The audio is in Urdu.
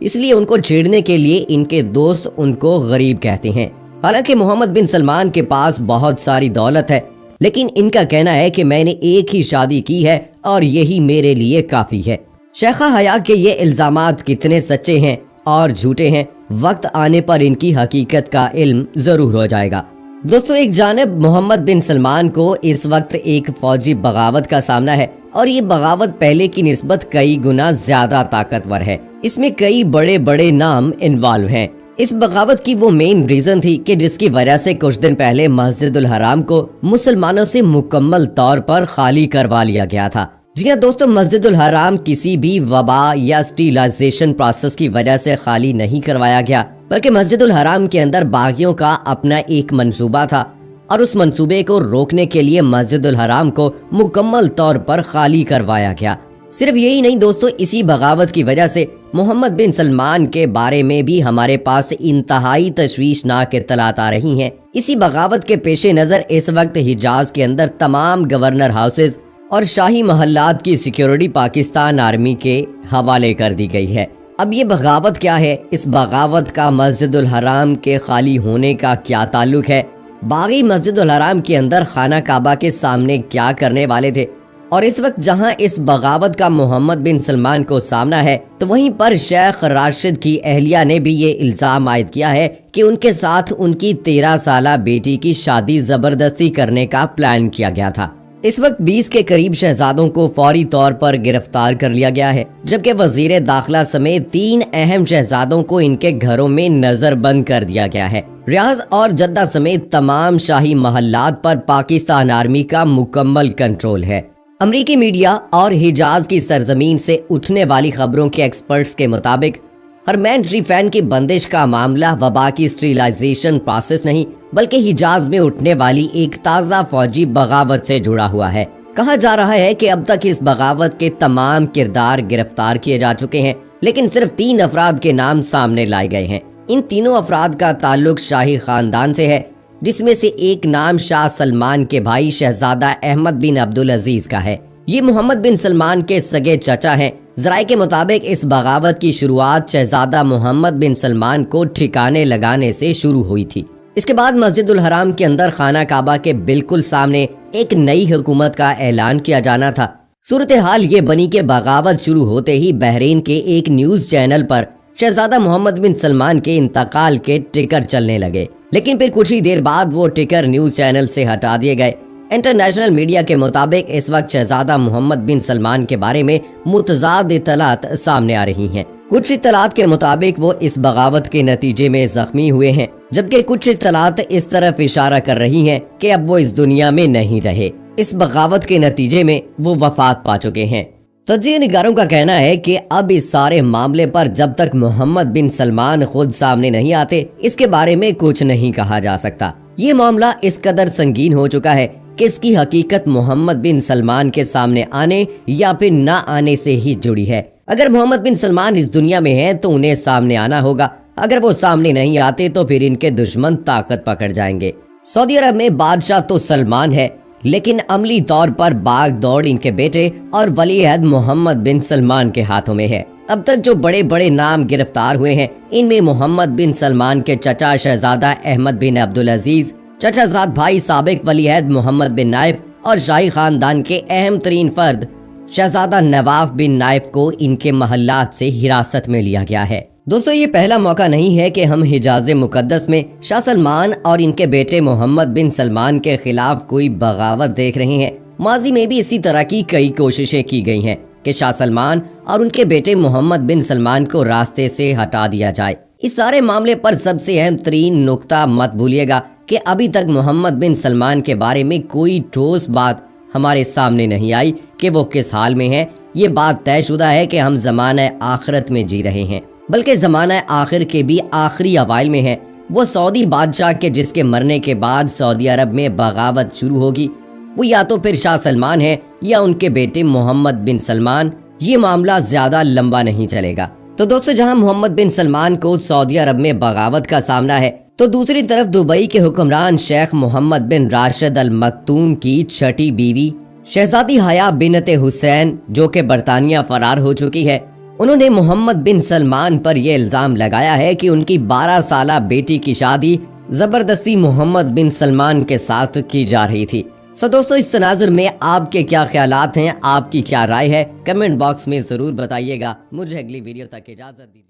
اس لیے ان کو چھیڑنے کے لیے ان کے دوست ان کو غریب کہتے ہیں۔ حالانکہ محمد بن سلمان کے پاس بہت ساری دولت ہے، لیکن ان کا کہنا ہے کہ میں نے ایک ہی شادی کی ہے اور یہی میرے لیے کافی ہے۔ شیخہ حیا کے یہ الزامات کتنے سچے ہیں اور جھوٹے ہیں، وقت آنے پر ان کی حقیقت کا علم ضرور ہو جائے گا۔ دوستو، ایک جانب محمد بن سلمان کو اس وقت ایک فوجی بغاوت کا سامنا ہے، اور یہ بغاوت پہلے کی نسبت کئی گنا زیادہ طاقتور ہے۔ اس میں کئی بڑے بڑے نام انوالو ہیں۔ اس بغاوت کی وہ مین ریزن تھی کہ جس کی وجہ سے کچھ دن پہلے مسجد الحرام کو مسلمانوں سے مکمل طور پر خالی کروا لیا گیا تھا۔ جی ہاں دوستو، مسجد الحرام کسی بھی وبا یا اسٹیلائزیشن پروسیس کی وجہ سے خالی نہیں کروایا گیا، بلکہ مسجد الحرام کے اندر باغیوں کا اپنا ایک منصوبہ تھا، اور اس منصوبے کو روکنے کے لیے مسجد الحرام کو مکمل طور پر خالی کروایا گیا۔ صرف یہی نہیں دوستو، اسی بغاوت کی وجہ سے محمد بن سلمان کے بارے میں بھی ہمارے پاس انتہائی تشویشناک اطلاعات آ رہی ہیں۔ اسی بغاوت کے پیش نظر اس وقت حجاز کے اندر تمام گورنر ہاؤسز اور شاہی محلات کی سیکیورٹی پاکستان آرمی کے حوالے کر دی گئی ہے۔ اب یہ بغاوت کیا ہے؟ اس بغاوت کا مسجد الحرام کے خالی ہونے کا کیا تعلق ہے؟ باغی مسجد الحرام کے اندر خانہ کعبہ کے سامنے کیا کرنے والے تھے؟ اور اس وقت جہاں اس بغاوت کا محمد بن سلمان کو سامنا ہے، تو وہیں پر شیخ راشد کی اہلیہ نے بھی یہ الزام عائد کیا ہے کہ ان کے ساتھ ان کی 13 سالہ بیٹی کی شادی زبردستی کرنے کا پلان کیا گیا تھا۔ اس وقت 20 کے قریب شہزادوں کو فوری طور پر گرفتار کر لیا گیا ہے، جبکہ وزیر داخلہ سمیت 3 اہم شہزادوں کو ان کے گھروں میں نظر بند کر دیا گیا ہے۔ ریاض اور جدہ سمیت تمام شاہی محلات پر پاکستان آرمی کا مکمل کنٹرول ہے۔ امریکی میڈیا اور حجاز کی سرزمین سے اٹھنے والی خبروں کے ایکسپرٹس کے مطابق حرمین شریفین کی بندش کا معاملہ وبا کی اسٹیلائزیشن پروسیس نہیں، بلکہ حجاز میں اٹھنے والی ایک تازہ فوجی بغاوت سے جڑا ہوا ہے۔ کہا جا رہا ہے کہ اب تک اس بغاوت کے تمام کردار گرفتار کیے جا چکے ہیں، لیکن صرف 3 افراد کے نام سامنے لائے گئے ہیں۔ ان تینوں افراد کا تعلق شاہی خاندان سے ہے، جس میں سے ایک نام شاہ سلمان کے بھائی شہزادہ احمد بن عبدالعزیز کا ہے۔ یہ محمد بن سلمان کے سگے چچا ہیں۔ ذرائع کے مطابق اس بغاوت کی شروعات شہزادہ محمد بن سلمان کو ٹھکانے لگانے سے شروع ہوئی تھی۔ اس کے بعد مسجد الحرام کے اندر خانہ کعبہ کے بالکل سامنے ایک نئی حکومت کا اعلان کیا جانا تھا۔ صورتحال یہ بنی کہ بغاوت شروع ہوتے ہی بحرین کے ایک نیوز چینل پر شہزادہ محمد بن سلمان کے انتقال کے ٹکر چلنے لگے، لیکن پھر کچھ ہی دیر بعد وہ ٹکر نیوز چینل سے ہٹا دیے گئے۔ انٹرنیشنل میڈیا کے مطابق اس وقت شہزادہ محمد بن سلمان کے بارے میں متضاد اطلاعات سامنے آ رہی ہیں۔ کچھ اطلاعات کے مطابق وہ اس بغاوت کے نتیجے میں زخمی ہوئے ہیں، جبکہ کچھ اطلاعات اس طرف اشارہ کر رہی ہیں کہ اب وہ اس دنیا میں نہیں رہے۔ اس بغاوت کے نتیجے میں وہ وفات پا چکے ہیں۔ تجزیہ نگاروں کا کہنا ہے کہ اب اس سارے معاملے پر جب تک محمد بن سلمان خود سامنے نہیں آتے، اس کے بارے میں کچھ نہیں کہا جا سکتا۔ یہ معاملہ اس قدر سنگین ہو چکا ہے کہ اس کی حقیقت محمد بن سلمان کے سامنے آنے یا پھر نہ آنے سے ہی جڑی ہے۔ اگر محمد بن سلمان اس دنیا میں ہیں تو انہیں سامنے آنا ہوگا، اگر وہ سامنے نہیں آتے تو پھر ان کے دشمن طاقت پکڑ جائیں گے۔ سعودی عرب میں بادشاہ تو سلمان ہے، لیکن عملی طور پر باغ دوڑ ان کے بیٹے اور ولی عہد محمد بن سلمان کے ہاتھوں میں ہے۔ اب تک جو بڑے بڑے نام گرفتار ہوئے ہیں، ان میں محمد بن سلمان کے چچا شہزادہ احمد بن عبدالعزیز، چچا زاد بھائی سابق ولی عہد محمد بن نائف اور شاہی خاندان کے اہم ترین فرد شہزادہ نواف بن نائف کو ان کے محلات سے حراست میں لیا گیا ہے۔ دوستو، یہ پہلا موقع نہیں ہے کہ ہم حجاز مقدس میں شاہ سلمان اور ان کے بیٹے محمد بن سلمان کے خلاف کوئی بغاوت دیکھ رہے ہیں۔ ماضی میں بھی اسی طرح کی کئی کوششیں کی گئی ہیں کہ شاہ سلمان اور ان کے بیٹے محمد بن سلمان کو راستے سے ہٹا دیا جائے۔ اس سارے معاملے پر سب سے اہم ترین نقطہ مت بھولیے گا کہ ابھی تک محمد بن سلمان کے بارے میں کوئی ٹھوس بات ہمارے سامنے نہیں آئی کہ وہ کس حال میں ہے۔ یہ بات طے شدہ ہے کہ ہم زمانہ آخرت میں جی رہے ہیں، بلکہ زمانہ آخر کے بھی آخری اوائل میں ہے۔ وہ سعودی بادشاہ کے جس کے مرنے کے بعد سعودی عرب میں بغاوت شروع ہوگی، وہ یا تو پھر شاہ سلمان ہے یا ان کے بیٹے محمد بن سلمان۔ یہ معاملہ زیادہ لمبا نہیں چلے گا۔ تو دوستو، جہاں محمد بن سلمان کو سعودی عرب میں بغاوت کا سامنا ہے، تو دوسری طرف دبئی کے حکمران شیخ محمد بن راشد ال مکتوم کی چھٹی بیوی شہزادی حیا بنت حسین، جو کہ برطانیہ فرار ہو چکی ہے، انہوں نے محمد بن سلمان پر یہ الزام لگایا ہے کہ ان کی 12 سالہ بیٹی کی شادی زبردستی محمد بن سلمان کے ساتھ کی جا رہی تھی۔ دوستو اس تناظر میں آپ کے کیا خیالات ہیں، آپ کی کیا رائے ہے، کمنٹ باکس میں ضرور بتائیے گا۔ مجھے اگلی ویڈیو تک اجازت دیجیے۔